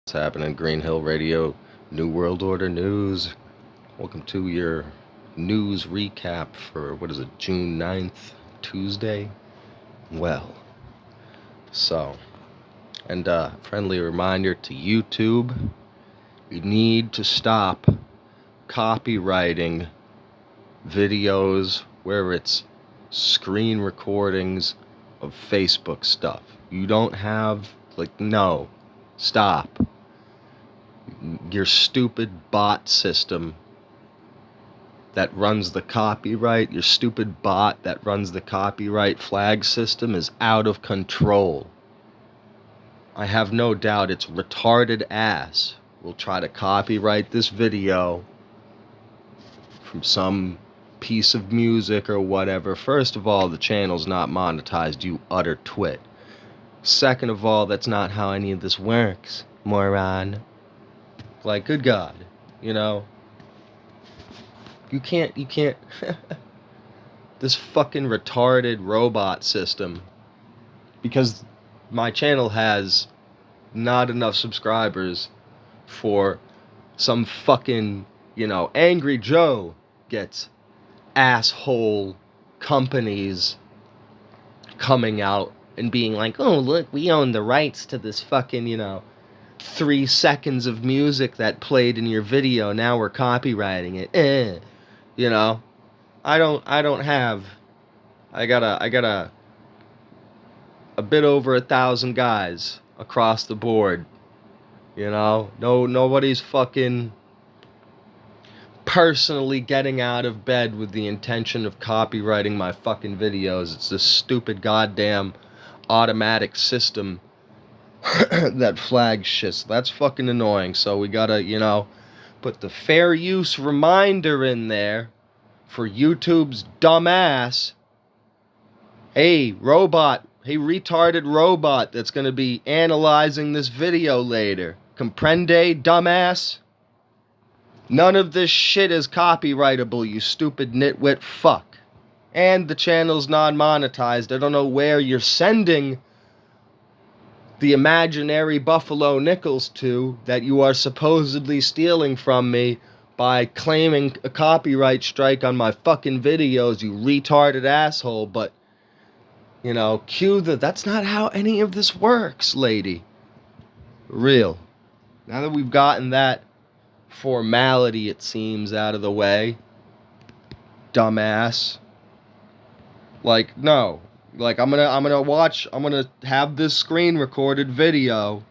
What's happening? Green Hill Radio, New World Order News. Welcome to your news recap for, what is it, June 9th, Tuesday? Well, and friendly reminder to YouTube, you need to stop copywriting videos where it's screen recordings of Facebook stuff. You don't have, no, stop. Your stupid bot system that runs the copyright, your stupid bot that runs the copyright flag system is out of control. I have no doubt its retarded ass will try to copyright this video from some piece of music or whatever. First of all, the channel's not monetized, you utter twit. Second of all, that's not how any of this works, moron. Like, good God, you know? You can't, this fucking retarded robot system, because my channel has not enough subscribers for some fucking, Angry Joe gets asshole companies coming out and being like, oh, look, we own the rights to this fucking, 3 seconds of music that played in your video. Now we're copywriting it. I got a bit over 1,000 guys across the board. Nobody's fucking personally getting out of bed with the intention of copywriting my fucking videos. It's this stupid goddamn automatic system that flags shit. That's fucking annoying. So we gotta, put the fair use reminder in there for YouTube's dumbass. Hey, retarded robot that's gonna be analyzing this video later. Comprende, dumbass? None of this shit is copyrightable, you stupid nitwit fuck. And the channel's non-monetized. I don't know where you're sending the imaginary Buffalo Nickels to that you are supposedly stealing from me by claiming a copyright strike on my fucking videos, you retarded asshole. But, that's not how any of this works, lady. Real. Now that we've gotten that formality, it seems, out of the way, dumbass. No. I'm gonna have this screen recorded video.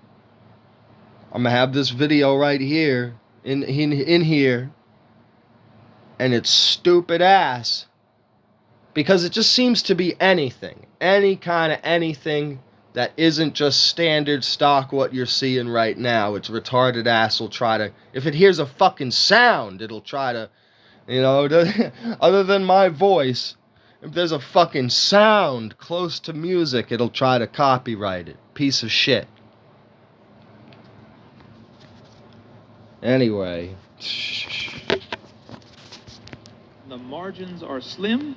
I'm gonna have this video right here, in here, and it's stupid ass, because it just seems to be anything, any kind of anything that isn't just standard stock what you're seeing right now. It's retarded ass will try to, if it hears a fucking sound, it'll try to, other than my voice, if there's a fucking sound close to music, it'll try to copyright it. Piece of shit. Anyway. The margins are slim.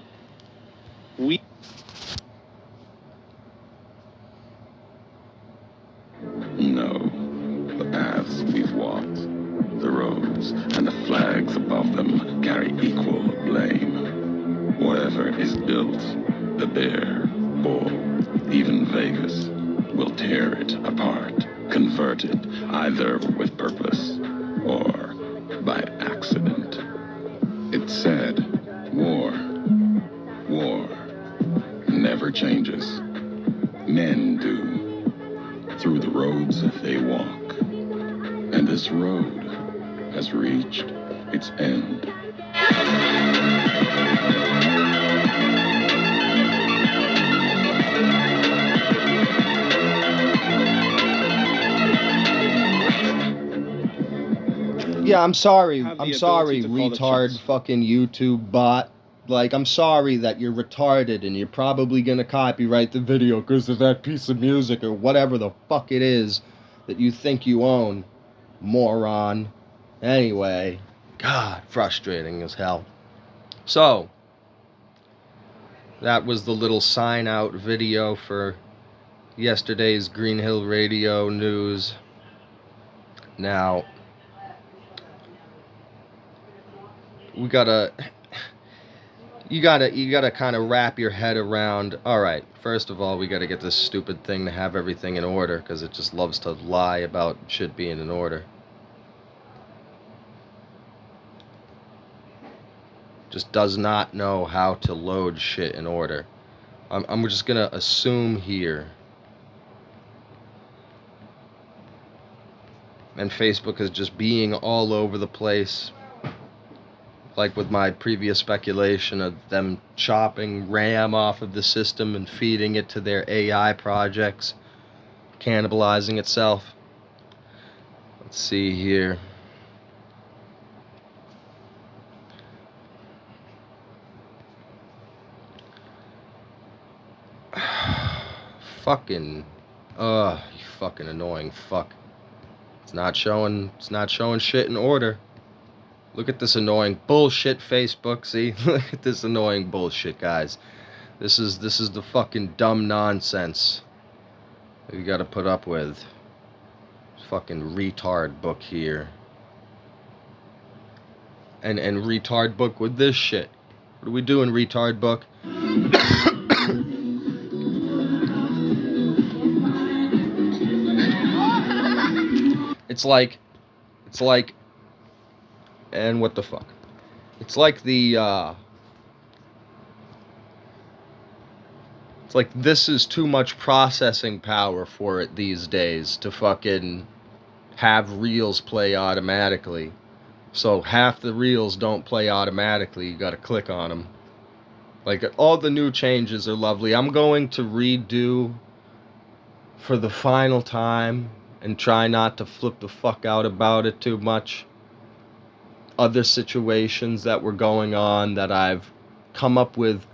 No, the paths we've walked, the roads and the flags above them carry equal blame. Whatever is built, the bear, bull, even Vegas, will tear it apart, convert it either with purpose or by accident. It's said, war never changes. Men do, through the roads they walk. And this road has reached its end. Yeah, I'm sorry, retard fucking YouTube bot. I'm sorry that you're retarded and you're probably gonna copyright the video because of that piece of music or whatever the fuck it is that you think you own, moron. Anyway, God, frustrating as hell. So, that was the little sign out video for yesterday's Green Hill Radio news. Now, you gotta kind of wrap your head around, all right, first of all, we gotta get this stupid thing to have everything in order, because it just loves to lie about shit being in order. Just does not know how to load shit in order. I'm just gonna assume here. And Facebook is just being all over the place. Like with my previous speculation of them chopping RAM off of the system and feeding it to their AI projects, cannibalizing itself. Let's see here. Fucking, you fucking annoying fuck. It's not showing shit in order. Look at this annoying bullshit, Facebook. See? Look at this annoying bullshit, guys. This is the fucking dumb nonsense that you gotta put up with. Fucking retard book here. And retard book with this shit. What are we doing, retard book? It's like, and what the fuck? It's like it's like this is too much processing power for it these days to fucking have reels play automatically. So half the reels don't play automatically. You gotta click on them. Like, all the new changes are lovely. I'm going to redo for the final time and try not to flip the fuck out about it too much. Other situations that were going on that I've come up with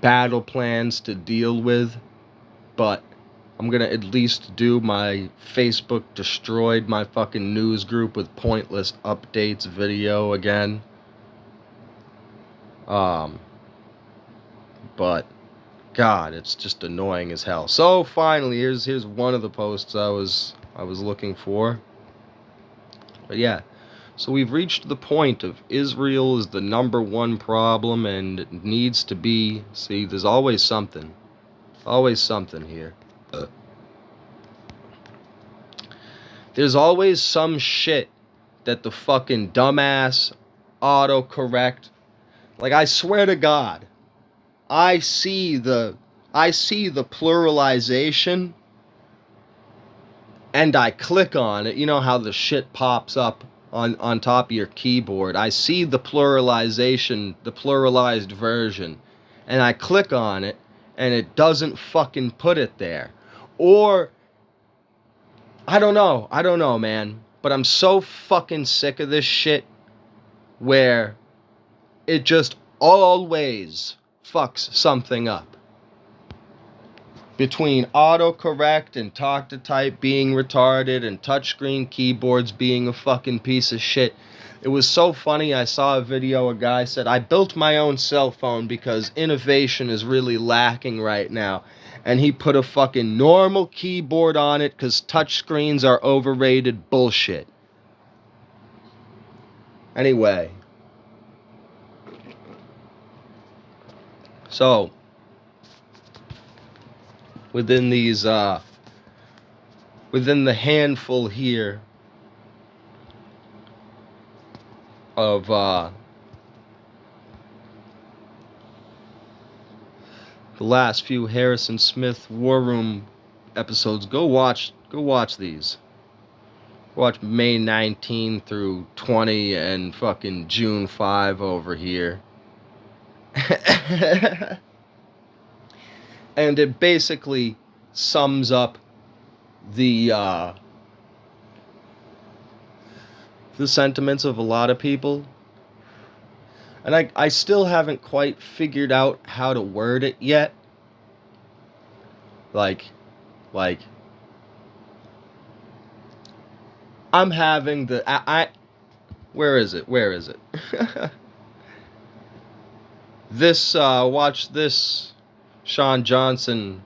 battle plans to deal with, but I'm gonna at least do my Facebook destroyed my fucking news group with pointless updates video again. But God, it's just annoying as hell. So finally, here's one of the posts I was looking for. But yeah, so we've reached the point of Israel is the #1 problem, and it needs to be. See, there's always something here. There's always some shit that the fucking dumbass autocorrect. Like, I swear to God, I see the pluralization and I click on it. You know how the shit pops up on top of your keyboard. I see the pluralization, the pluralized version, and I click on it and it doesn't fucking put it there. Or I don't know, man. But I'm so fucking sick of this shit where it just always fucks something up. Between autocorrect and talk to type being retarded and touchscreen keyboards being a fucking piece of shit. It was so funny. I saw a video, a guy said, I built my own cell phone because innovation is really lacking right now. And he put a fucking normal keyboard on it because touchscreens are overrated bullshit. Anyway. So, within these, within the handful here of, the last few Harrison Smith War Room episodes, go watch these. Watch May 19 through 20 and fucking June 5 over here. And it basically sums up the sentiments of a lot of people. And I still haven't quite figured out how to word it yet. Like I'm having the where is it? This watch this Sean Johnson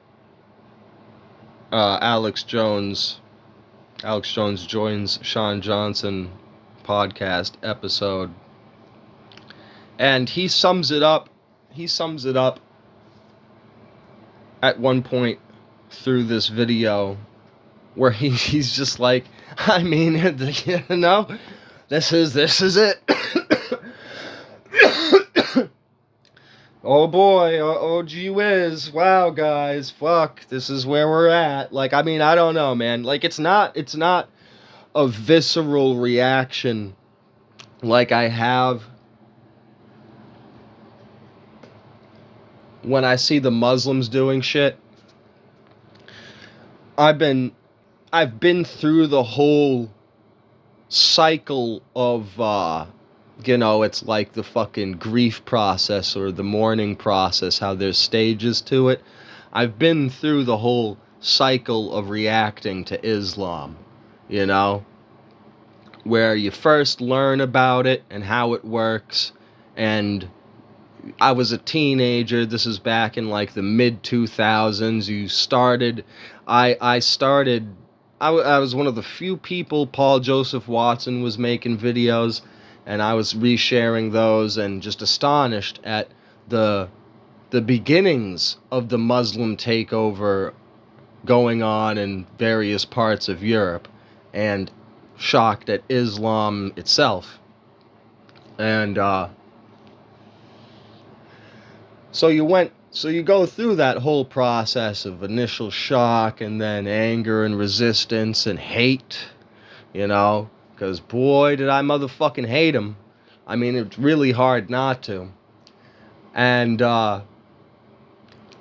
Alex Jones Alex Jones joins Sean Johnson podcast episode, and he sums it up at one point through this video where he's just like, I mean, you know, this is it. Oh boy, oh gee whiz, wow guys, fuck, this is where we're at. Like, I mean, I don't know, man. Like, it's not a visceral reaction like I have when I see the Muslims doing shit. I've been through the whole cycle of you know, it's like the fucking grief process or the mourning process, how there's stages to it. I've been through the whole cycle of reacting to Islam, you know, where you first learn about it and how it works. And I was a teenager. This is back in like the mid 2000s. I was one of the few people. Paul Joseph Watson was making videos, and I was resharing those, and just astonished at the beginnings of the Muslim takeover going on in various parts of Europe, and shocked at Islam itself. And so you go through that whole process of initial shock, and then anger and resistance and hate, you know, because boy, did I motherfucking hate him. I mean, it's really hard not to. And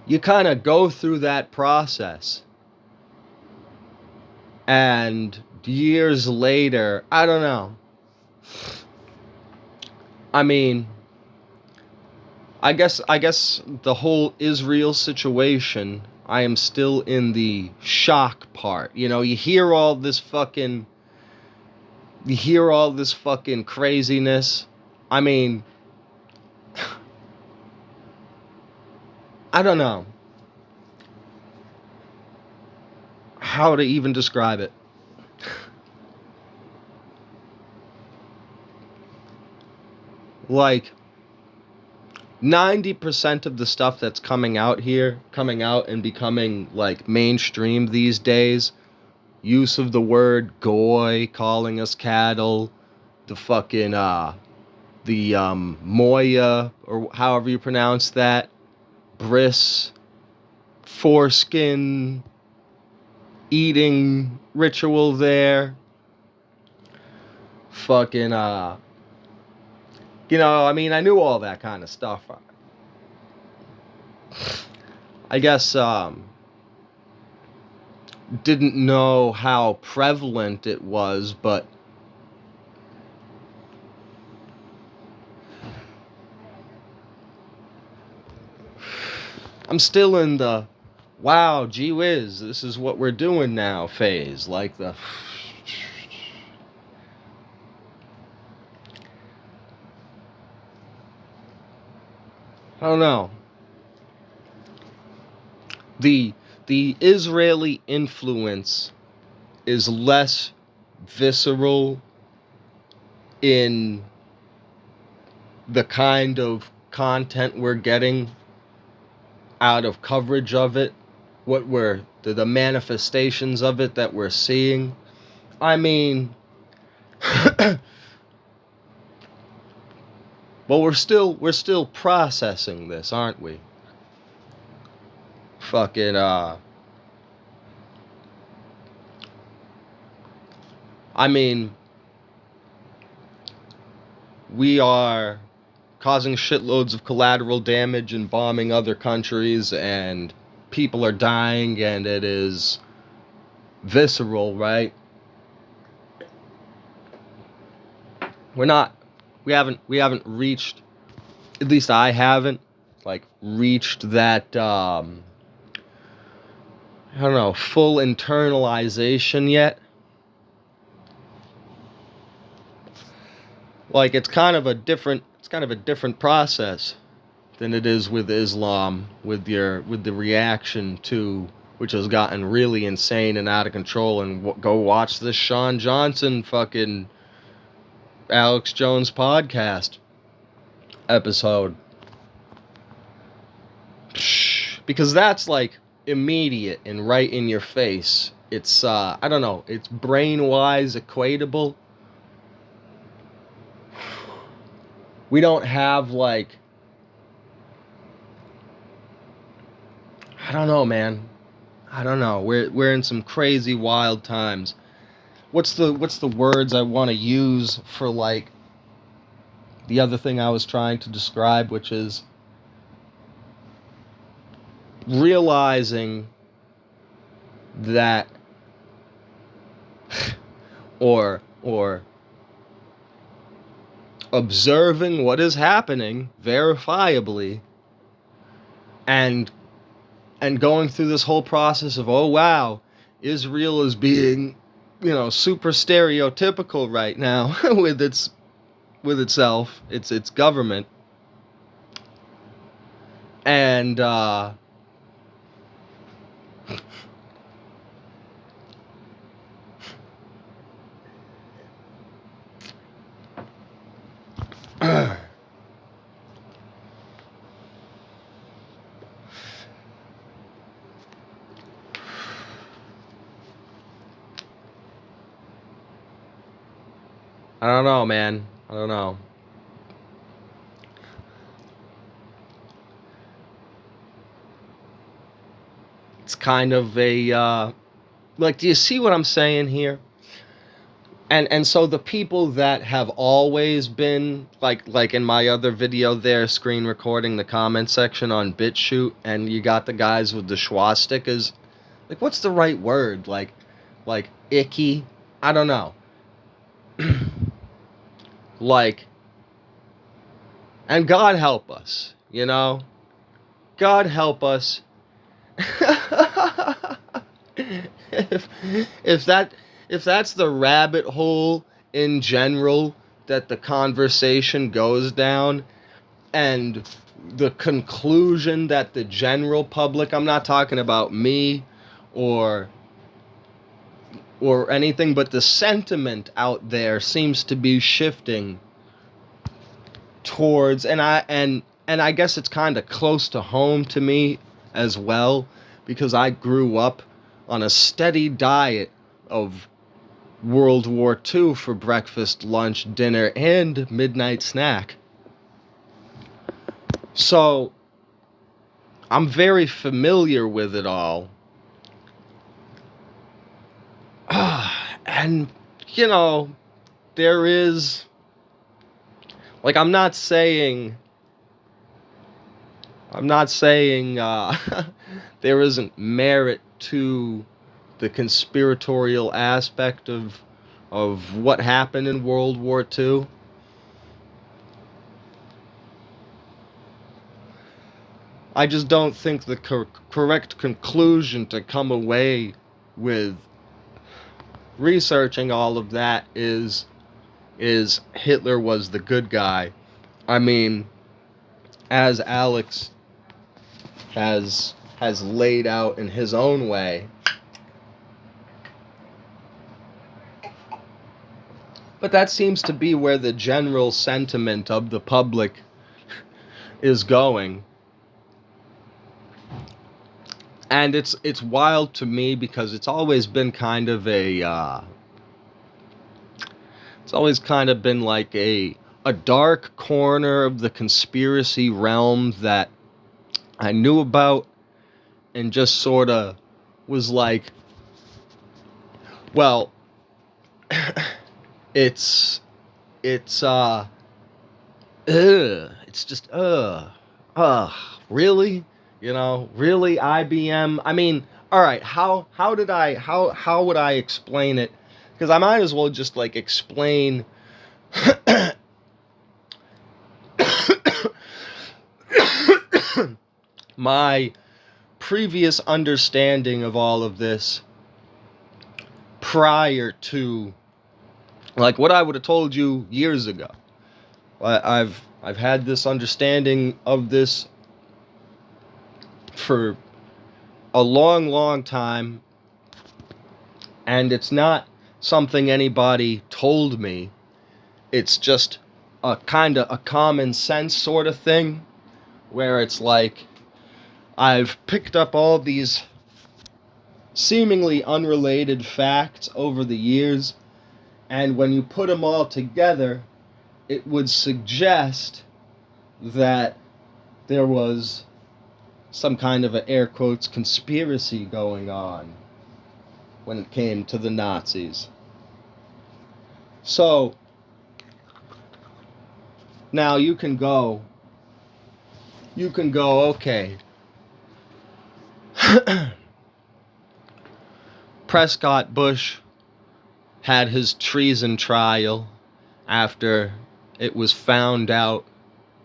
you kind of go through that process. And years later, I don't know. I mean, I guess the whole Israel situation, I am still in the shock part. You know, you hear all this fucking craziness. I mean, I don't know how to even describe it. Like, 90% of the stuff that's coming out and becoming like mainstream these days, use of the word goy, calling us cattle, the fucking moya, or however you pronounce that, bris, foreskin eating ritual there, fucking you know, I mean, I knew all that kind of stuff. I guess didn't know how prevalent it was, but I'm still in the wow, gee whiz, this is what we're doing now phase. Like the I don't know. The Israeli influence is less visceral in the kind of content we're getting out of coverage of it, what we're the manifestations of it that we're seeing. I mean, well, we're still processing this, aren't we? Fucking I mean, we are causing shitloads of collateral damage and bombing other countries, and people are dying, and it is visceral, right? We haven't reached, at least I haven't, like, reached that I don't know, full internalization yet. Like, it's kind of a different process than it is with Islam, with the reaction to which has gotten really insane and out of control. And go watch this Sean Johnson fucking Alex Jones podcast episode. Because that's like immediate and right in your face. It's I don't know, it's brain-wise equatable. We don't have like, I don't know, man. I don't know. We're in some crazy wild times. What's the words I want to use for like the other thing I was trying to describe, which is realizing that or observing what is happening verifiably and going through this whole process of, oh wow, Israel is being, super stereotypical right now with itself, its government. And I don't know, man. I don't know. It's kind of a, like, do you see what I'm saying here? And so the people that have always been, like in my other video there, screen recording the comment section on BitChute, and you got the guys with the swastikas, like, what's the right word? Like icky? I don't know. Like, and God help us, God help us. if that's the rabbit hole in general that the conversation goes down, and the conclusion that the general public, I'm not talking about me or anything, but the sentiment out there seems to be shifting towards, and I guess it's kind of close to home to me as well, because I grew up on a steady diet of World War II for breakfast, lunch, dinner, and midnight snack. So I'm very familiar with it all. And, there is, like, I'm not saying there isn't merit to the conspiratorial aspect of what happened in World War II. I just don't think the correct conclusion to come away with researching all of that is Hitler was the good guy. I mean, as Alex has laid out in his own way. But that seems to be where the general sentiment of the public is going. And it's wild to me, because it's always been kind of a it's always kind of been like a dark corner of the conspiracy realm that I knew about, and just sort of was like, well, it's just really, really IBM. I mean, all right, how would I explain it? Because I might as well just like explain my previous understanding of all of this prior to, like, what I would have told you years ago. I've had this understanding of this for a long, long time, and it's not something anybody told me. It's just a kind of a common sense sort of thing, where it's like I've picked up all these seemingly unrelated facts over the years, and when you put them all together, it would suggest that there was some kind of a air quotes conspiracy going on when it came to the Nazis. So now you can go, okay, Prescott Bush had his treason trial after it was found out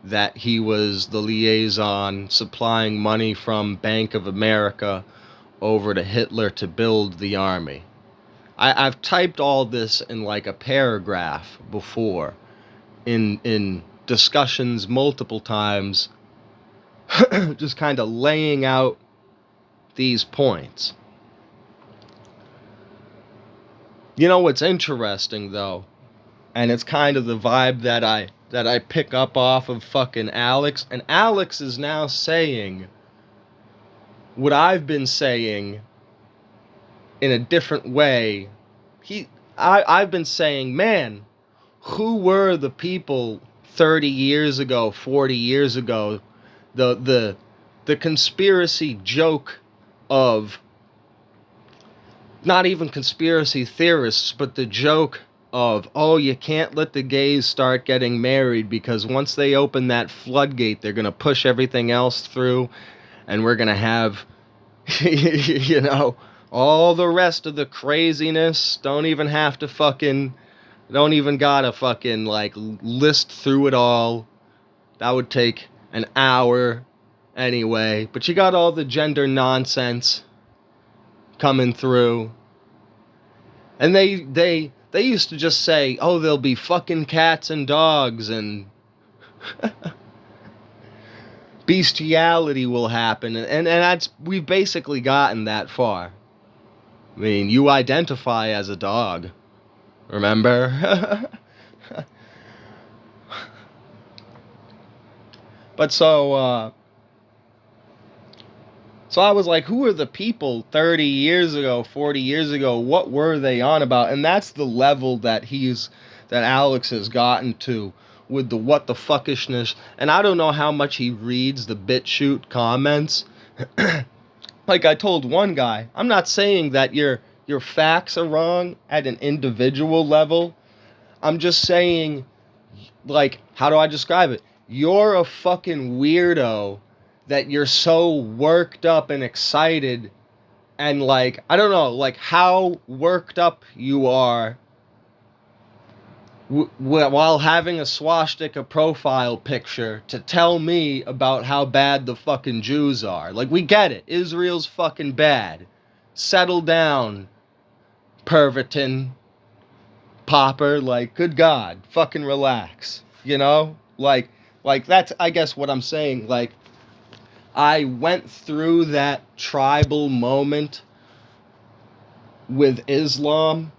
that he was the liaison supplying money from Bank of America over to Hitler to build the army. I've typed all this in like a paragraph before in discussions multiple times, just kind of laying out these points. You know what's interesting though, and it's kind of the vibe that I pick up off of fucking Alex, and Alex is now saying what I've been saying in a different way. I've been saying, man, who were the people 30 years ago, 40 years ago, the conspiracy joke of not even conspiracy theorists, but the joke of, oh, you can't let the gays start getting married because once they open that floodgate, they're going to push everything else through, and we're going to have, you know, all the rest of the craziness. Don't even gotta fucking, like, list through it all. That would take an hour anyway. But you got all the gender nonsense coming through. And they used to just say, oh, there'll be fucking cats and dogs and bestiality will happen. And that's, we've basically gotten that far. I mean, you identify as a dog. Remember? But so I was like, who are the people 30 years ago, 40 years ago? What were they on about? And that's the level that Alex has gotten to with the what the fuckishness. And I don't know how much he reads the BitChute comments. Like I told one guy, I'm not saying that your facts are wrong at an individual level. I'm just saying, like, how do I describe it? You're a fucking weirdo that you're so worked up and excited, and like, I don't know, like how worked up you are while having a swastika profile picture to tell me about how bad the fucking Jews are. Like, we get it. Israel's fucking bad. Settle down, Perverton, Popper. Like, good God, fucking relax. You know? Like that's, I guess, what I'm saying. Like, I went through that tribal moment with Islam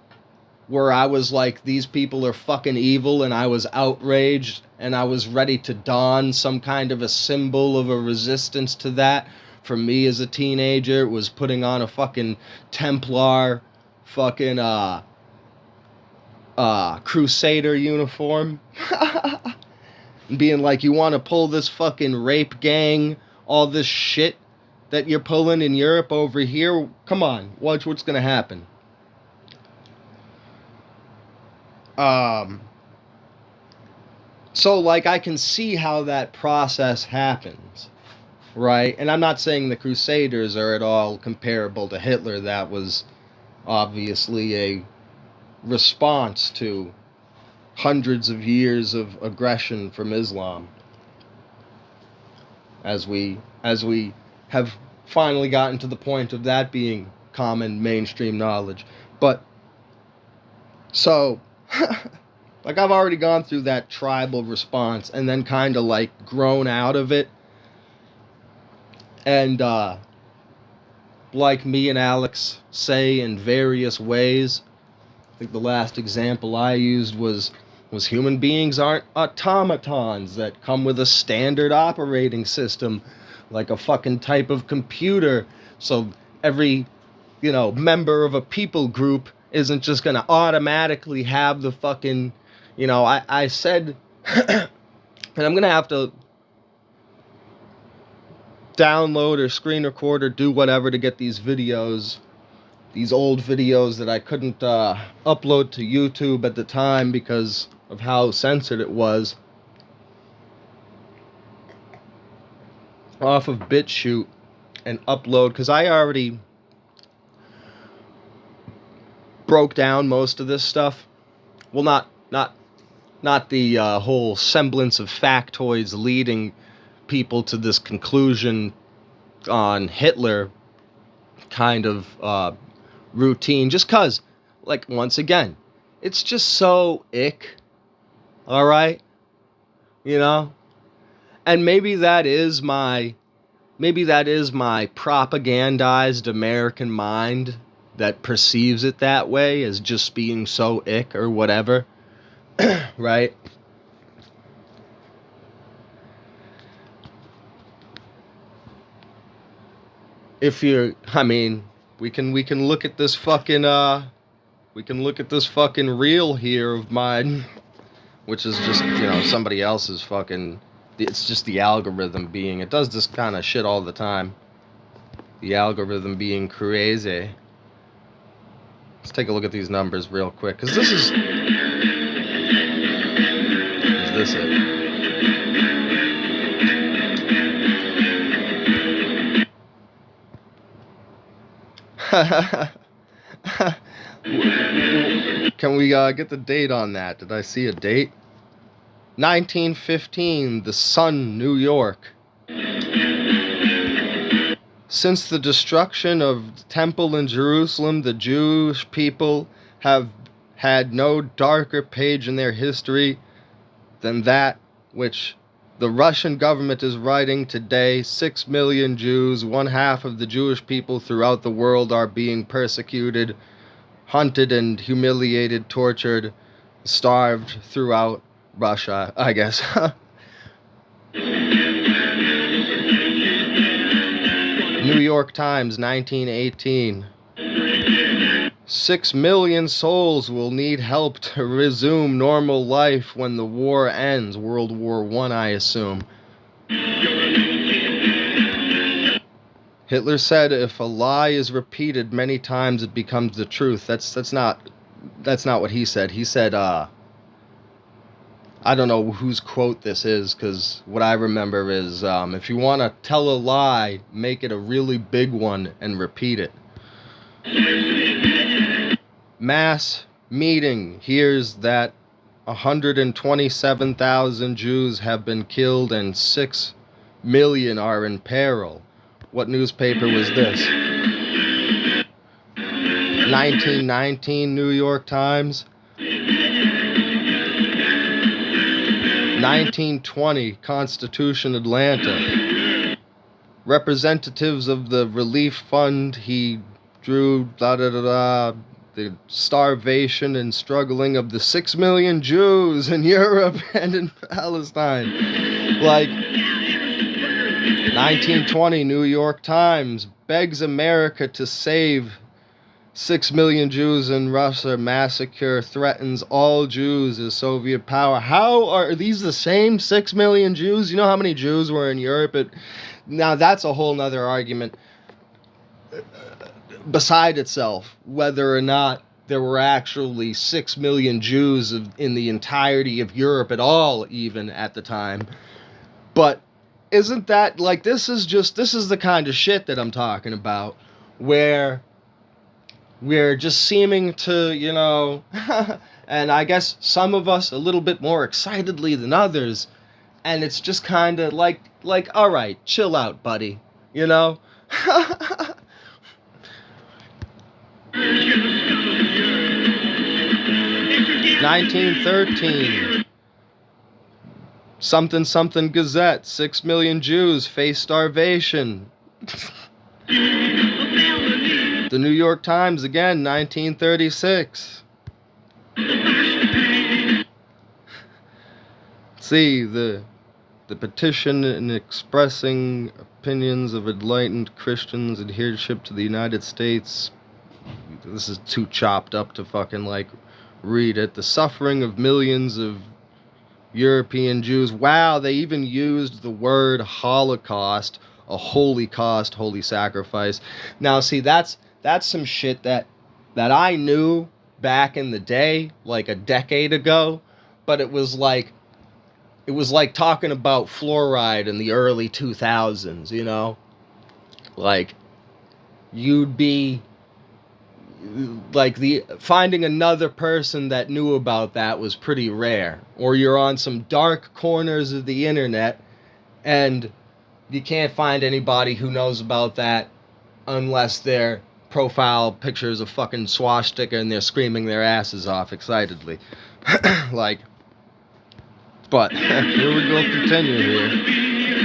where I was like, these people are fucking evil, and I was outraged, and I was ready to don some kind of a symbol of a resistance to that. For me as a teenager, it was putting on a fucking Templar fucking Crusader uniform. And being like, you want to pull this fucking rape gang, all this shit that you're pulling in Europe over here? Come on, watch what's gonna happen. So, like, I can see how that process happens, right? And I'm not saying the Crusaders are at all comparable to Hitler. That was obviously a response to hundreds of years of aggression from Islam, as we have finally gotten to the point of that being common mainstream knowledge. But so like, I've already gone through that tribal response and then kind of like grown out of it, and like me and Alex say in various ways. I think the last example I used was human beings aren't automatons that come with a standard operating system, like a fucking type of computer. So every, member of a people group isn't just gonna automatically have the fucking, I said, and I'm gonna have to download or screen record or do whatever to get these videos, these old videos that I couldn't upload to YouTube at the time because of how censored it was, off of BitChute and upload, because I already broke down most of this stuff. Well, not the whole semblance of factoids leading people to this conclusion on Hitler kind of routine, just cause, like, once again, it's just so ick. All right, and maybe that is my propagandized American mind that perceives it that way, as just being so ick or whatever. Right? If you're, I mean, we can look at this fucking reel here of mine, which is just, somebody else's fucking, it's just the algorithm being, it does this kind of shit all the time. The algorithm being crazy. Let's take a look at these numbers real quick, because this is this it? Can we get the date on that? Did I see a date? 1915, The Sun, New York. Since the destruction of the temple in Jerusalem, the Jewish people have had no darker page in their history than that which the Russian government is writing today. 6 million Jews, one half of the Jewish people throughout the world, are being persecuted, hunted and humiliated, tortured, starved throughout Russia, I guess. New York Times, 1918. 6 million souls will need help to resume normal life when the war ends. World War I assume. Hitler said, if a lie is repeated many times, it becomes the truth. That's not what he said. He said, I don't know whose quote this is, because what I remember is, if you want to tell a lie, make it a really big one and repeat it. Mass meeting hears that 127,000 Jews have been killed and 6 million are in peril. What newspaper was this? 1919 New York Times. 1920 Constitution, Atlanta. Representatives of the relief fund he drew, the starvation and struggling of the 6 million Jews in Europe and in Palestine. Like, 1920 New York Times begs America to save 6 million Jews in Russia, massacre threatens all Jews as Soviet power. How are these the same 6 million Jews? You know how many Jews were in Europe? Now that's a whole nother argument beside itself, whether or not there were actually 6 million Jews in the entirety of Europe at all, even at the time. But isn't that, like, this is the kind of shit that I'm talking about, where we're just seeming to, and I guess some of us a little bit more excitedly than others, and it's just kind of like, all right, chill out, buddy, 1913. Something Gazette. 6 million Jews face starvation. The New York Times again, 1936. See, the petition in expressing opinions of enlightened Christians' adherence to the United States. This is too chopped up to fucking like read it. The suffering of millions of European Jews. Wow, they even used the word Holocaust, a holy cost, holy sacrifice. Now, see, that's some shit that I knew back in the day, like a decade ago, but it was like talking about fluoride in the early 2000s, you know? Like, you'd be like, finding another person that knew about that was pretty rare. Or you're on some dark corners of the internet and you can't find anybody who knows about that unless their profile pictures of fucking swastika and they're screaming their asses off excitedly. Like, but here we go, continue here.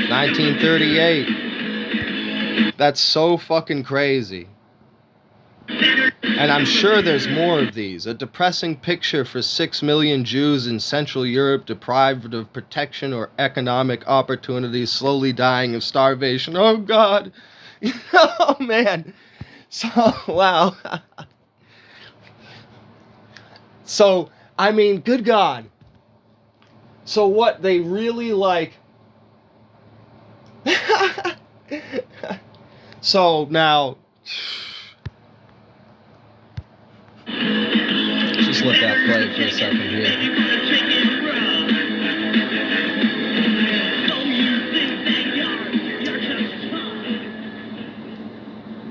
1938. That's so fucking crazy. And I'm sure there's more of these. A depressing picture for 6 million Jews in Central Europe deprived of protection or economic opportunities, slowly dying of starvation. Oh, God. Oh, man. So, wow. So, I mean, good God. So what, they really like... So, now... Just let that play for a second here.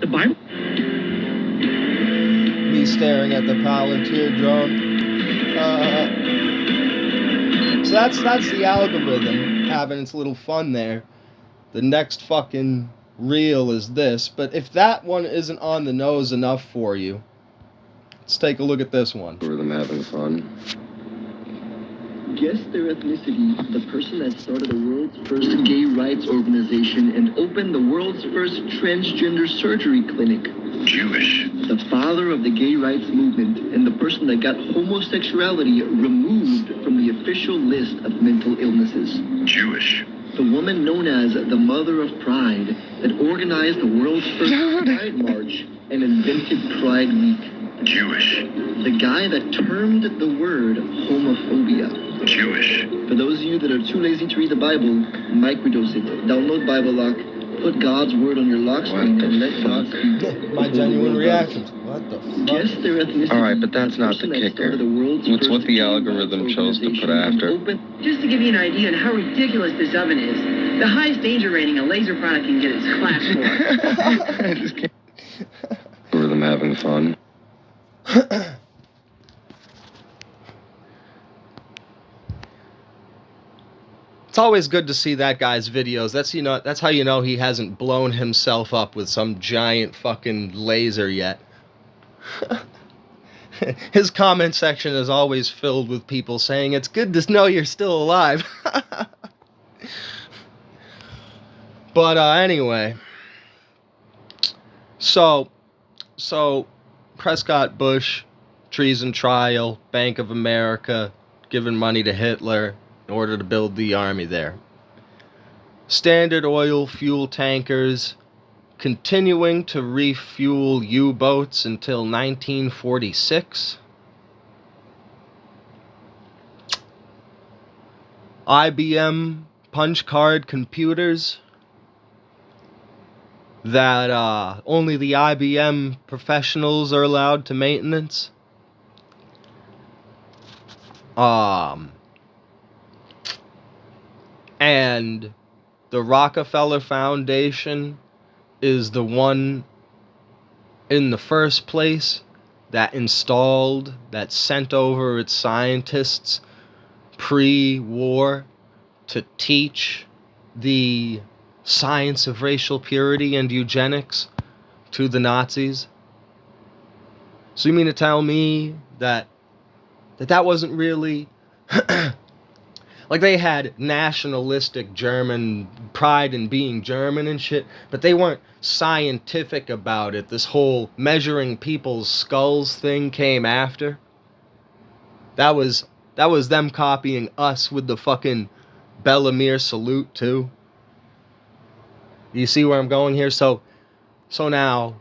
The Bible? Me staring at the Palantir drone. So that's the algorithm having its little fun there. The next fucking reel is this. But if that one isn't on the nose enough for you, let's take a look at this one. For them having fun. Guess their ethnicity, the person that started the world's first gay rights organization and opened the world's first transgender surgery clinic. Jewish. The father of the gay rights movement and the person that got homosexuality removed from the official list of mental illnesses. Jewish. The woman known as the Mother of Pride that organized the world's first Pride March and invented Pride Week. Jewish. The guy that termed the word homophobia. Jewish. For those of you that are too lazy to read the Bible, microdose it. Download Bible Lock. Put God's word on your lock screen and let God speak. My genuine reactions. What the fuck? Guess their ethnicity. Alright, but that's not the kicker. It's what the algorithm chose to put after. Just to give you an idea on how ridiculous this oven is, the highest danger rating a laser product can get is class 4. I just can't. For them having fun. It's always good to see that guy's videos. That's how you know he hasn't blown himself up with some giant fucking laser yet. His comment section is always filled with people saying it's good to know you're still alive. But anyway, so Prescott Bush, treason trial, Bank of America, giving money to Hitler in order to build the army there. Standard Oil fuel tankers continuing to refuel U-boats until 1946. IBM punch card computers that only the IBM professionals are allowed to maintenance. And the Rockefeller Foundation is the one in the first place that sent over its scientists pre-war to teach the science of racial purity and eugenics to the Nazis. So you mean to tell me that wasn't really Like, they had nationalistic German pride in being German and shit, but they weren't scientific about it. This whole measuring people's skulls thing came after. That was them copying us with the fucking Bellemere salute too. You see where I'm going here? So now,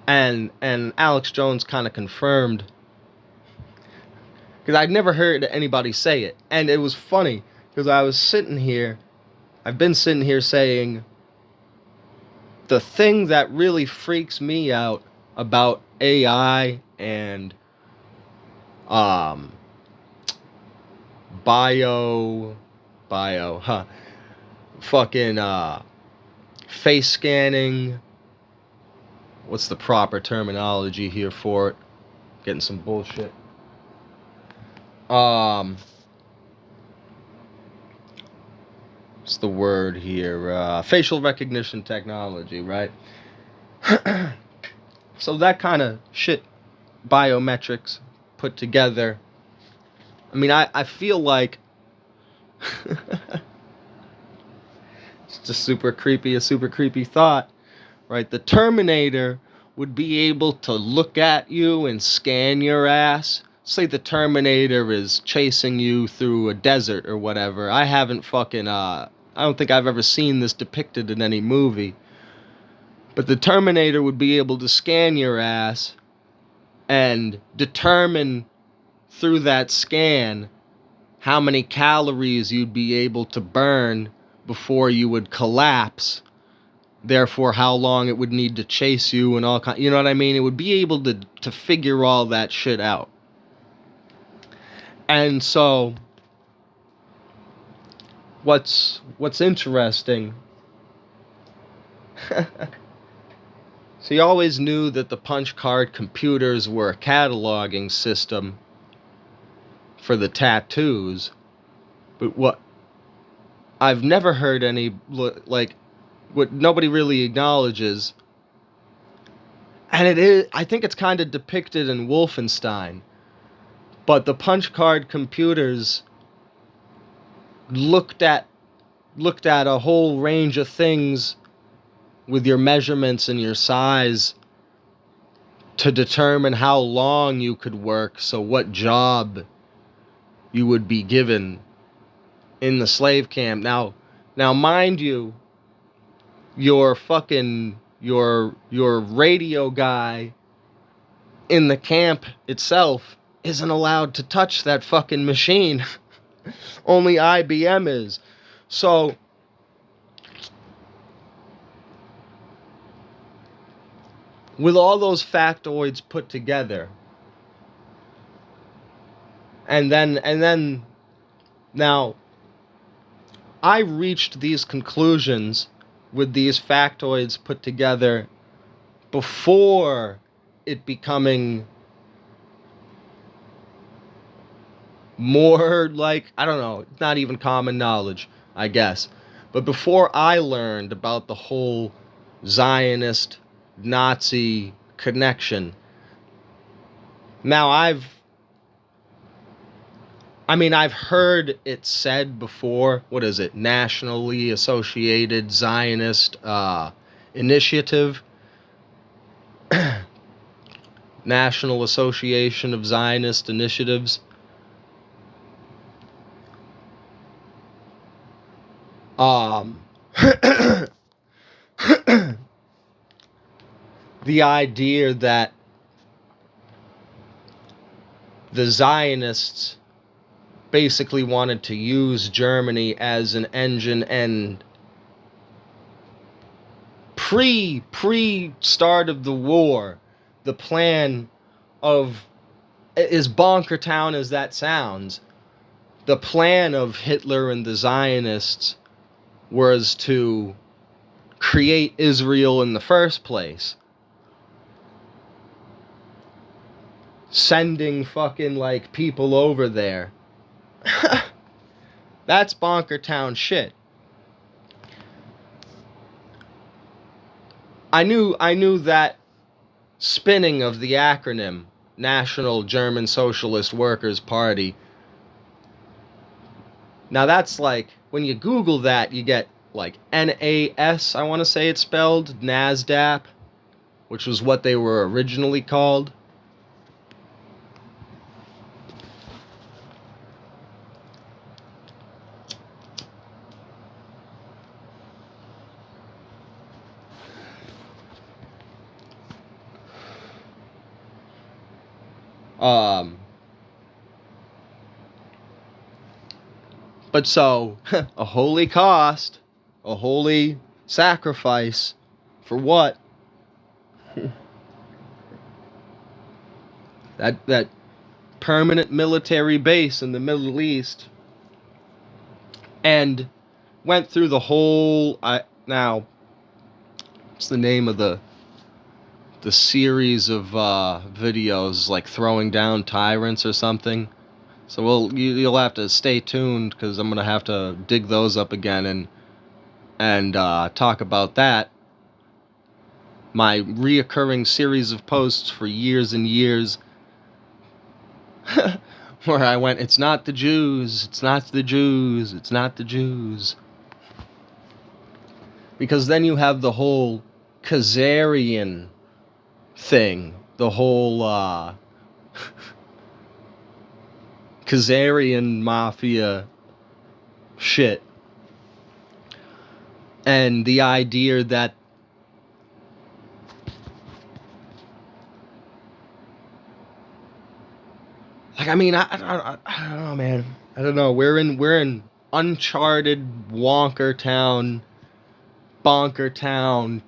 and Alex Jones kind of confirmed, because I'd never heard anybody say it, and it was funny because I've been sitting here saying, the thing that really freaks me out about AI and fucking face scanning, what's the proper terminology here for it? Getting some bullshit. What's the word here? Facial recognition technology, right? So that kind of shit, biometrics put together. I mean, I feel like it's just a super creepy thought, right? The Terminator would be able to look at you and scan your ass. Say the Terminator is chasing you through a desert or whatever. I don't think I've ever seen this depicted in any movie. But the Terminator would be able to scan your ass and determine through that scan how many calories you'd be able to burn before you would collapse. Therefore, how long it would need to chase you and all kind. You know what I mean? It would be able to figure all that shit out. And so, what's interesting? So you always knew that the punch card computers were a cataloging system for the tattoos, but what I've never heard any, like, what nobody really acknowledges, and it is, I think it's kind of depicted in Wolfenstein, but the punch card computers looked at a whole range of things with your measurements and your size to determine how long you could work, so what job you would be given in the slave camp. Now mind you, your radio guy in the camp itself isn't allowed to touch that fucking machine. Only IBM is. So with all those factoids put together, and then now I reached these conclusions with these factoids put together before it becoming more like, I don't know, not even common knowledge, I guess. But before I learned about the whole Zionist Nazi connection. Now I've heard it said before. What is it? Nationally Associated Zionist Initiative. National Association of Zionist Initiatives. The idea that the Zionists basically wanted to use Germany as an engine, and pre-start of the war, the plan of, as bonker town as that sounds, the plan of Hitler and the Zionists was to create Israel in the first place. Sending fucking, like, people over there. That's bonker town shit. I knew that spinning of the acronym National German Socialist Workers' Party Now that's like, when you Google that, you get like NAS, I want to say it's spelled, NASDAQ, which was what they were originally called. But so, a holy cost, a holy sacrifice, for what? That permanent military base in the Middle East, and went through the whole. Now, what's the name of the series of videos, like Throwing Down Tyrants or something? So you'll have to stay tuned, because I'm gonna have to dig those up again and talk about that. My reoccurring series of posts for years and years, where I went, it's not the Jews, it's not the Jews, it's not the Jews. Because then you have the whole Khazarian thing, the whole Khazarian mafia shit. And the idea that I mean, I don't know, man. I don't know. We're in uncharted Bonker Town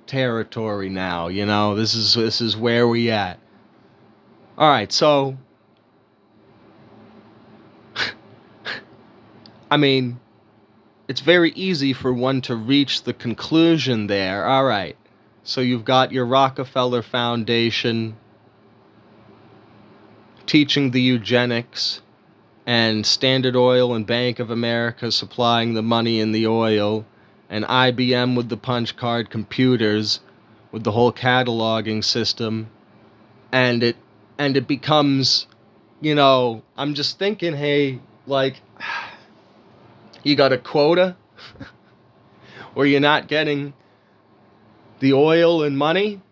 territory now. You know, this is where we at. All right, so I mean, it's very easy for one to reach the conclusion there. All right, so you've got your Rockefeller Foundation teaching the eugenics, and Standard Oil and Bank of America supplying the money and the oil, and IBM with the punch card computers, with the whole cataloging system, and it becomes, you know, I'm just thinking, hey, like, you got a quota where you're not getting the oil and money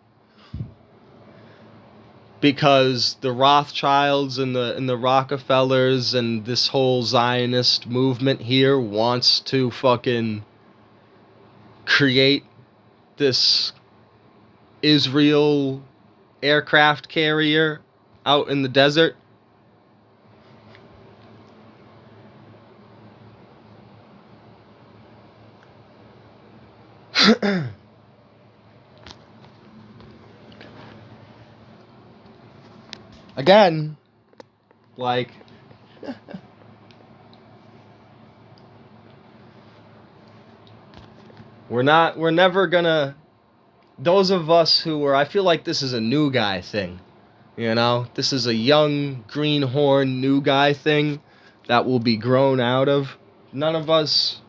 because the Rothschilds and the Rockefellers and this whole Zionist movement here wants to fucking create this Israel aircraft carrier out in the desert. Again, like, we're never gonna, those of us who are, I feel like this is a new guy thing, you know? This is a young, greenhorn, new guy thing that will be grown out of. None of us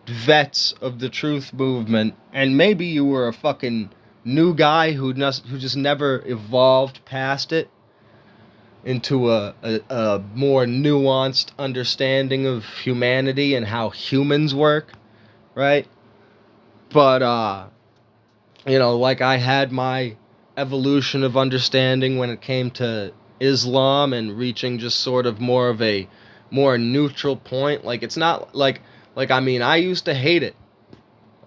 vets of the truth movement, and maybe you were a fucking new guy who just never evolved past it into a more nuanced understanding of humanity and how humans work, right? But you know, like, I had my evolution of understanding when it came to Islam and reaching just sort of more of a more neutral point. Like, it's not like I mean, I used to hate it.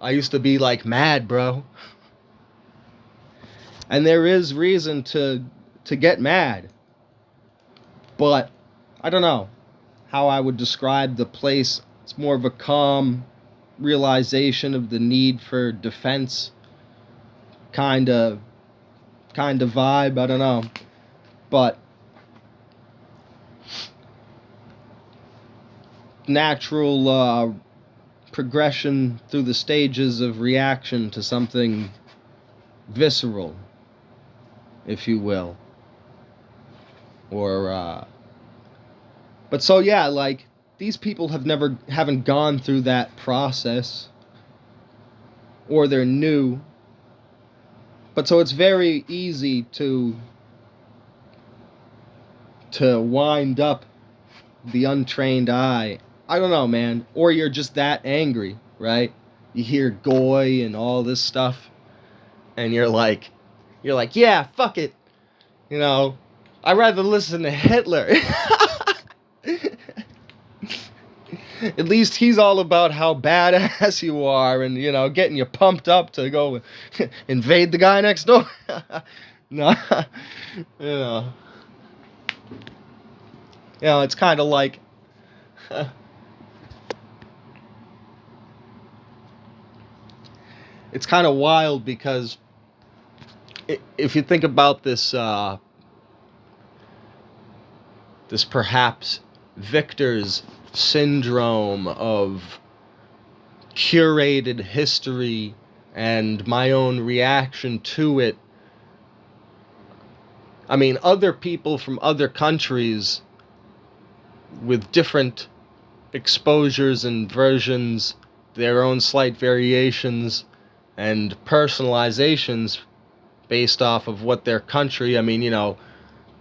I used to be like, mad, bro. And there is reason to get mad. But I don't know how I would describe the place. It's more of a calm realization of the need for defense kind of vibe. I don't know. But natural progression through the stages of reaction to something visceral, if you will. Or but so yeah, like, these people haven't gone through that process, or they're new. But so it's very easy to wind up the untrained eye. I don't know, man. Or you're just that angry, right? You hear Goy and all this stuff, and you're like, yeah, fuck it. You know, I'd rather listen to Hitler. At least he's all about how badass you are and, you know, getting you pumped up to go invade the guy next door. No, you know. You know, it's kind of like... it's kind of wild because if you think about this, this perhaps victor's syndrome of curated history and my own reaction to it. I mean, other people from other countries with different exposures and versions, their own slight variations and personalizations based off of what their country, I mean, you know,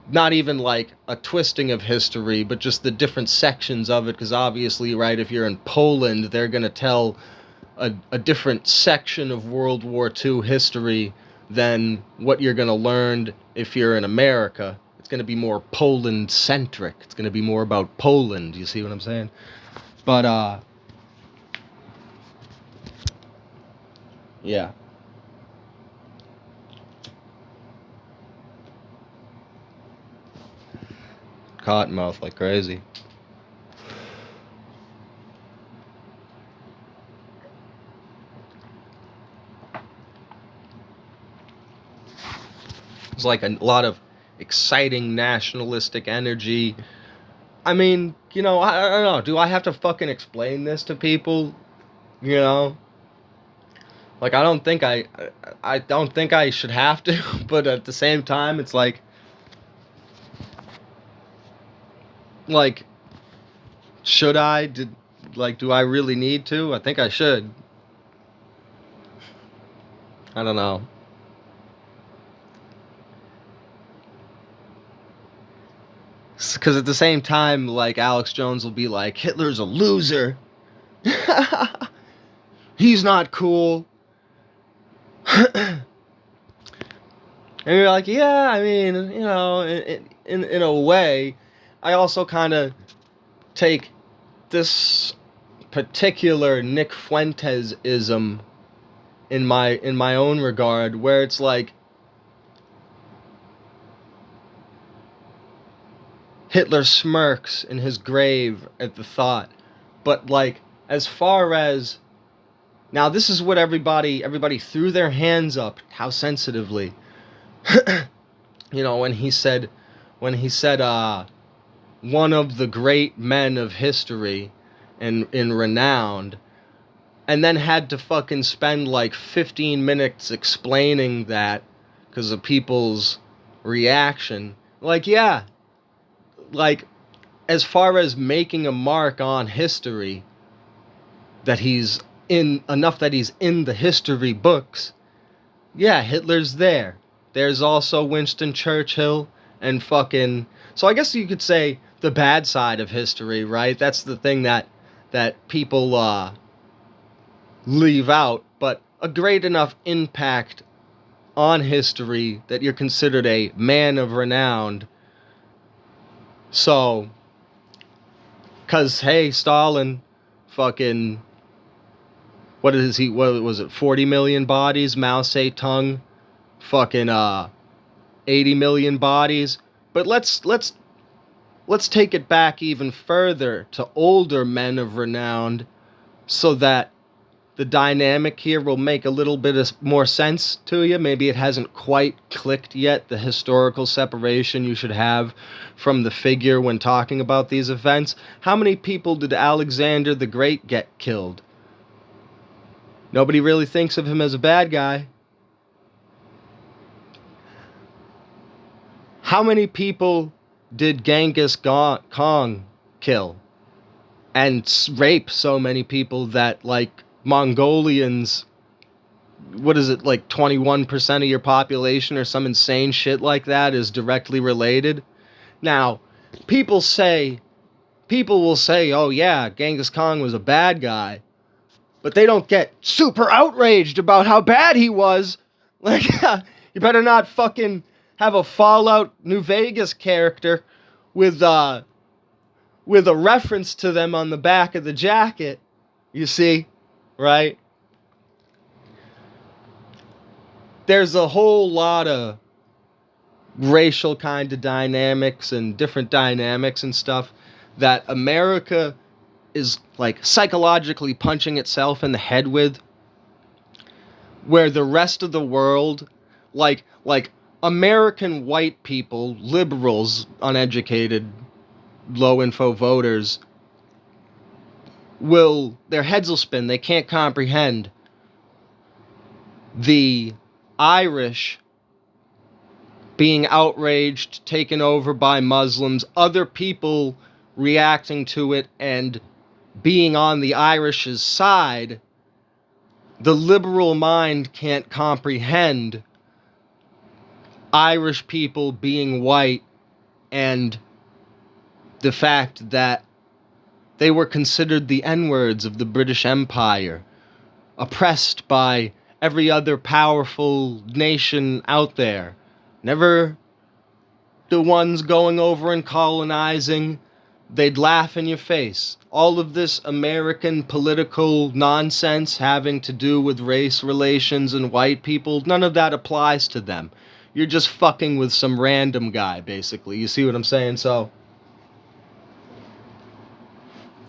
not even like a twisting of history, but just the different sections of it, because obviously, right, if you're in Poland, they're going to tell a different section of World War II history than what you're going to learn if you're in America. It's going to be more Poland-centric. It's going to be more about Poland, you see what I'm saying? But, yeah. Cottonmouth like crazy. It's like a lot of exciting nationalistic energy. I mean, you know, I don't know. Do I have to fucking explain this to people? You know? Like, I don't think I should have to, but at the same time, it's like, should I? Do I really need to? I think I should. I don't know. Because at the same time, like, Alex Jones will be like, Hitler's a loser. He's not cool. And you're like, yeah, I mean, you know, in a way, I also kind of take this particular Nick Fuentes-ism in my own regard, where it's like Hitler smirks in his grave at the thought, but like, as far as now, this is what everybody threw their hands up, how sensitively. You know, when he said one of the great men of history and in renowned, and then had to fucking spend like 15 minutes explaining that because of people's reaction. Like, yeah, like, as far as making a mark on history, that he's in enough that he's in the history books, yeah, Hitler's there. There's also Winston Churchill and fucking... So I guess you could say the bad side of history, right? That's the thing that people leave out, but a great enough impact on history that you're considered a man of renown. So, because, hey, Stalin, fucking... What was it, 40 million bodies? Mao Zedong, fucking 80 million bodies. But let's take it back even further to older men of renown, so that the dynamic here will make a little bit more sense to you. Maybe it hasn't quite clicked yet, the historical separation you should have from the figure when talking about these events. How many people did Alexander the Great get killed? Nobody really thinks of him as a bad guy. How many people did Genghis Khan kill? And rape so many people that, like, Mongolians, what is it, like 21% of your population or some insane shit like that is directly related? Now, people say people will say, oh yeah, Genghis Khan was a bad guy, but they don't get super outraged about how bad he was. Like, you better not fucking have a Fallout New Vegas character with a reference to them on the back of the jacket, you see, right? There's a whole lot of racial kind of dynamics and different dynamics and stuff that America is like psychologically punching itself in the head with, where the rest of the world, like American white people, liberals, uneducated, low info voters, their heads will spin. They can't comprehend the Irish being outraged, taken over by Muslims, other people reacting to it and being on the Irish's side. The liberal mind can't comprehend Irish people being white and the fact that they were considered the N-words of the British Empire, oppressed by every other powerful nation out there. Never the ones going over and colonizing. They'd laugh in your face. All of this American political nonsense having to do with race relations and white people, none of that applies to them. You're just fucking with some random guy, basically. You see what I'm saying? So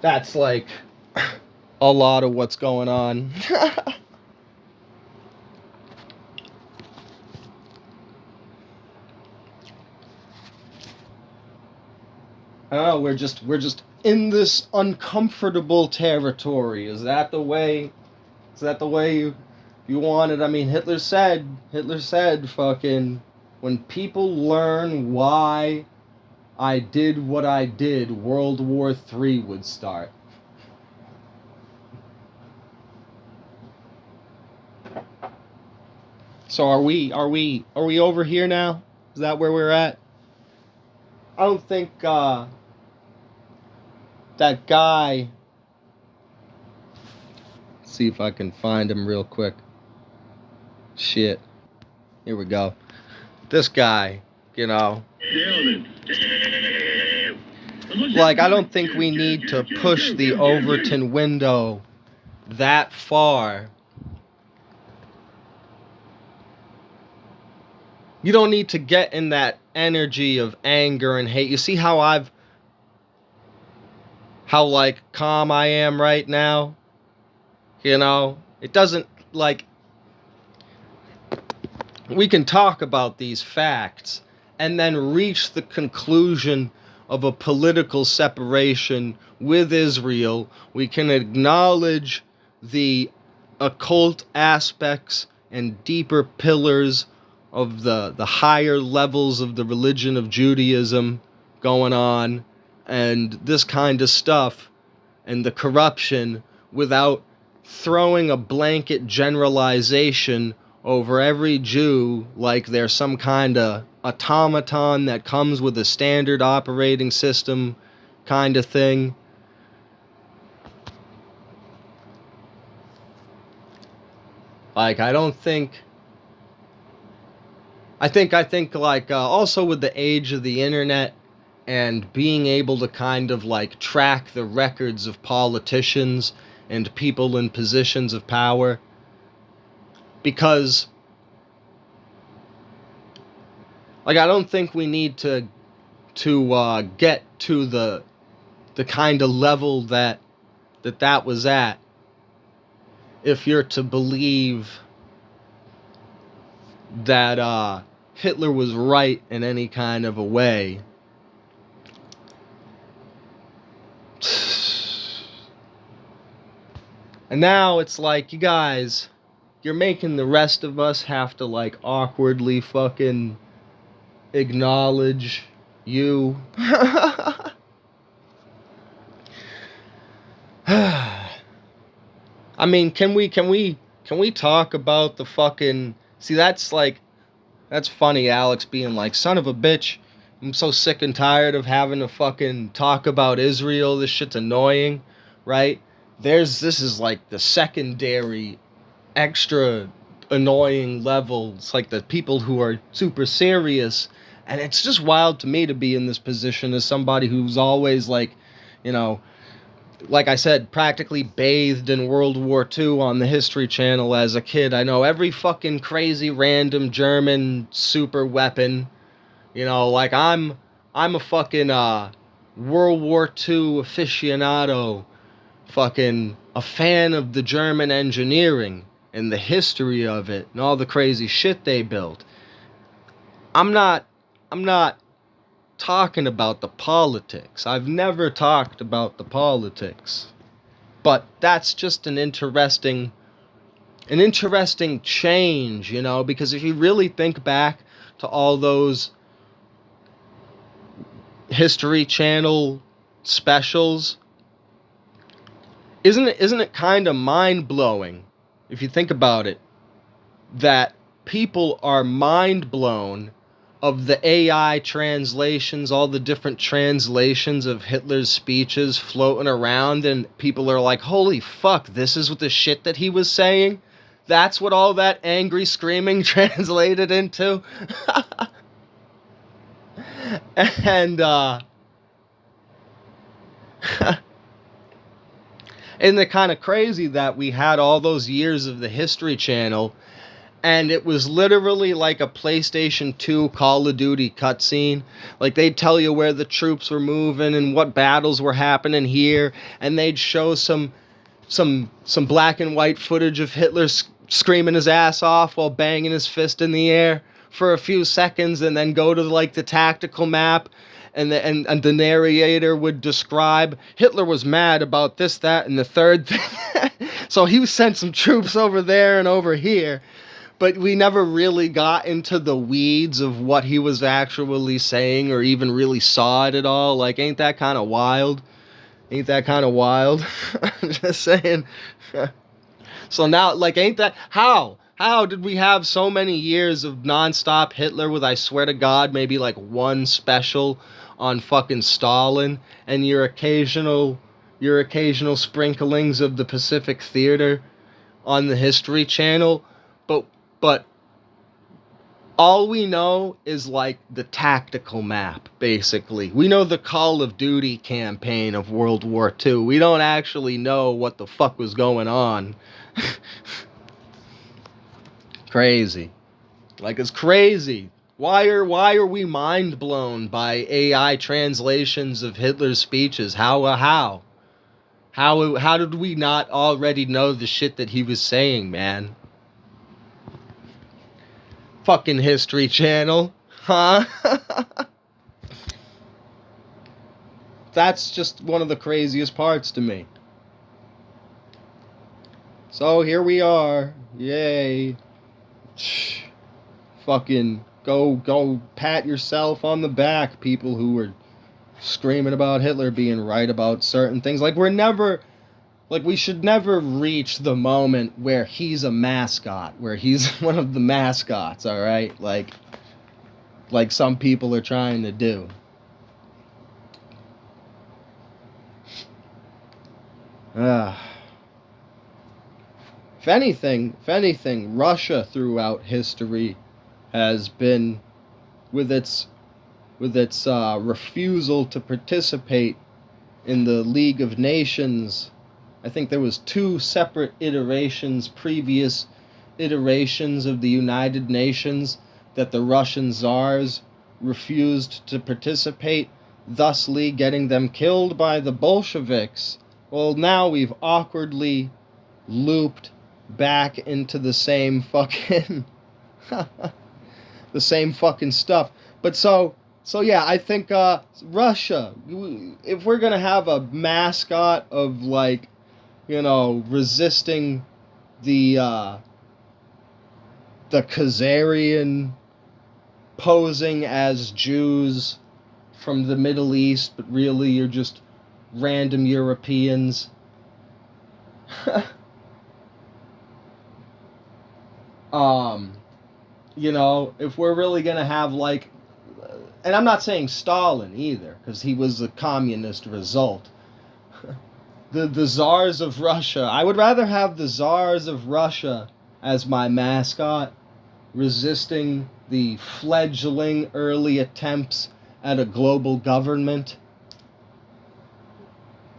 that's like a lot of what's going on. I don't know, we're just in this uncomfortable territory. Is that the way you want it? I mean, Hitler said fucking, when people learn why I did what I did, World War III would start. So are we over here now? Is that where we're at? I don't think that guy, see if I can find him real quick. Shit. Here we go. This guy, you know. Like, I don't think we need to push the Overton window that far. You don't need to get in that energy of anger and hate. You see how like calm I am right now? You know, it doesn't, like, we can talk about these facts and then reach the conclusion of a political separation with Israel. We can acknowledge the occult aspects and deeper pillars of the higher levels of the religion of Judaism going on, and this kind of stuff, and the corruption, without throwing a blanket generalization over every Jew like they're some kind of automaton that comes with a standard operating system kind of thing. Like, I think like also with the age of the internet and being able to kind of like track the records of politicians and people in positions of power, because like I don't think we need to get to the kind of level that was at, if you're to believe that Hitler was right in any kind of a way. And now it's like, you guys, you're making the rest of us have to like awkwardly fucking acknowledge you. I mean, can we talk about the fucking, see, that's funny, Alex being like, son of a bitch, I'm so sick and tired of having to fucking talk about Israel. This shit's annoying, right? This is like the secondary, extra annoying level. It's like the people who are super serious. And it's just wild to me to be in this position as somebody who's always like, you know, like I said, practically bathed in World War II on the History Channel as a kid. I know every fucking crazy random German super weapon. You know, like I'm a fucking World War II aficionado, fucking a fan of the German engineering and the history of it and all the crazy shit they built. I'm not talking about the politics. I've never talked about the politics. But that's just an interesting change, you know, because if you really think back to all those History Channel specials, isn't it kind of mind-blowing if you think about it, that people are mind-blown of the AI translations, all the different translations of Hitler's speeches floating around, and people are like, holy fuck, this is what the shit that he was saying? That's what all that angry screaming translated into? And, isn't it kind of crazy that we had all those years of the History Channel, and it was literally like a PlayStation 2 Call of Duty cutscene. Like, they'd tell you where the troops were moving and what battles were happening here, and they'd show some black and white footage of Hitler screaming his ass off while banging his fist in the air for a few seconds, and then go to like the tactical map, and the narrator would describe Hitler was mad about this, that, and the third thing. So he sent some troops over there and over here. But we never really got into the weeds of what he was actually saying or even really saw it at all. Like, ain't that kind of wild? Ain't that kind of wild? I'm just saying. So now, like, ain't that... How? How did we have so many years of nonstop Hitler with, I swear to God, maybe like one special on fucking Stalin and your occasional sprinklings of the Pacific Theater on the History Channel? But all we know is like the tactical map, basically. We know the Call of Duty campaign of World War II. We don't actually know what the fuck was going on. Crazy. Like, it's crazy. Why are we mind blown by AI translations of Hitler's speeches? How did we not already know the shit that he was saying, man? Fucking History Channel, huh? That's just one of the craziest parts to me. So here we are. Yay. Fucking go pat yourself on the back, people who were screaming about Hitler being right about certain things. Like, we should never reach the moment where he's a mascot, where he's one of the mascots, all right? Like some people are trying to do. If anything, Russia throughout history has been, with its refusal to participate in the League of Nations. I think there was 2 separate previous iterations of the United Nations that the Russian czars refused to participate, thusly getting them killed by the Bolsheviks. Well, now we've awkwardly looped back into the same fucking the same fucking stuff. But so yeah, I think Russia, if we're gonna have a mascot of, like, you know, resisting the Khazarian posing as Jews from the Middle East, but really you're just random Europeans. You know, if we're really gonna have, like, And I'm not saying Stalin either, because he was a communist result. The czars of Russia. I would rather have the czars of Russia as my mascot, resisting the fledgling early attempts at a global government,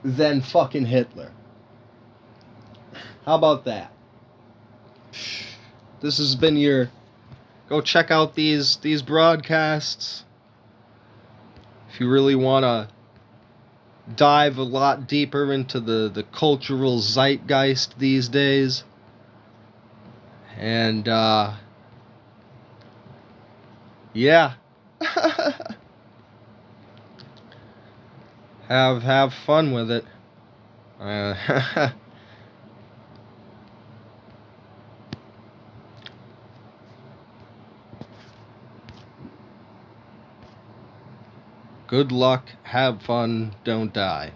than fucking Hitler. How about that? This has been your... Go check out these broadcasts. If you really want to dive a lot deeper into the cultural zeitgeist these days. And, yeah. Have fun with it. Good luck, have fun, don't die.